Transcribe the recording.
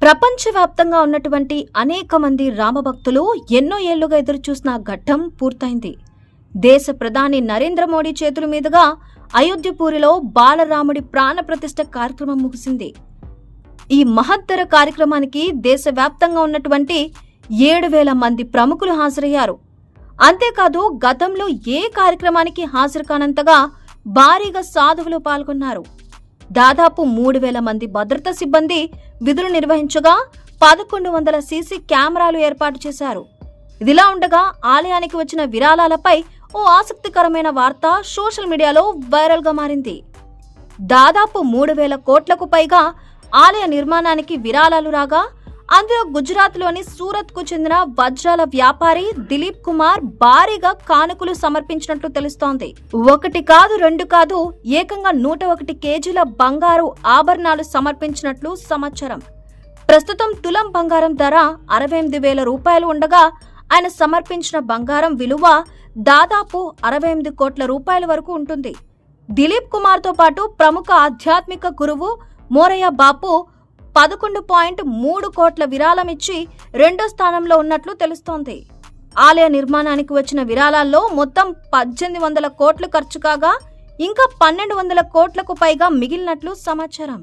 ప్రపంచవ్యాప్తంగా ఉన్నటువంటి అనేక మంది రామభక్తులు ఎన్నో ఏళ్లుగా ఎదురుచూసిన ఘట్టం పూర్తయింది. దేశ ప్రధాని నరేంద్ర మోడీ చేతుల మీదుగా అయోధ్యపూరిలో బాలరాముడి ప్రాణ ప్రతిష్ఠ కార్యక్రమం ముగిసింది. ఈ మహత్తర కార్యక్రమానికి దేశవ్యాప్తంగా ఉన్నటువంటి 7,000 మంది ప్రముఖులు హాజరయ్యారు. అంతేకాదు గతంలో ఏ కార్యక్రమానికి హాజరు కానంతగా భారీగా సాధువులు పాల్గొన్నారు. దాదాపు 3,000 మంది భద్రతా సిబ్బంది విధులు నిర్వహించగా 1,100 సీసీ కెమెరాలు ఏర్పాటు చేశారు. ఇదిలా ఉండగా ఆలయానికి వచ్చిన విరాళాలపై ఓ ఆసక్తికరమైన వార్త సోషల్ మీడియాలో వైరల్గా మారింది. దాదాపు 3,000 కోట్లకు పైగా ఆలయ నిర్మాణానికి విరాళాలు రాగా అందులో గుజరాత్లోని సూరత్కు చెందిన వజ్రాల వ్యాపారి దిలీప్ కుమార్ భారీగా కానుకలు సమర్పించినట్లు తెలుస్తోంది. 1 కాదు 2 కాదు ఏకంగా 101 కేజీల బంగారు ఆభరణాలు సమర్పించినట్లు సమాచారం. ప్రస్తుతం తులం బంగారం ధర 68,000 రూపాయలు ఉండగా ఆయన సమర్పించిన బంగారం విలువ దాదాపు 68 కోట్ల రూపాయల వరకు ఉంటుంది. దిలీప్ కుమార్తో పాటు ప్రముఖ ఆధ్యాత్మిక గురువు మోరయ్య బాపు 11.3 కోట్ల విరాళం ఇచ్చి 2వ స్థానంలో ఉన్నట్లు తెలుస్తోంది. ఆలయ నిర్మాణానికి వచ్చిన విరాళాల్లో మొత్తం 1,800 కోట్లు ఖర్చు కాగా ఇంకా 1,200 కోట్లకు పైగా మిగిలినట్లు సమాచారం.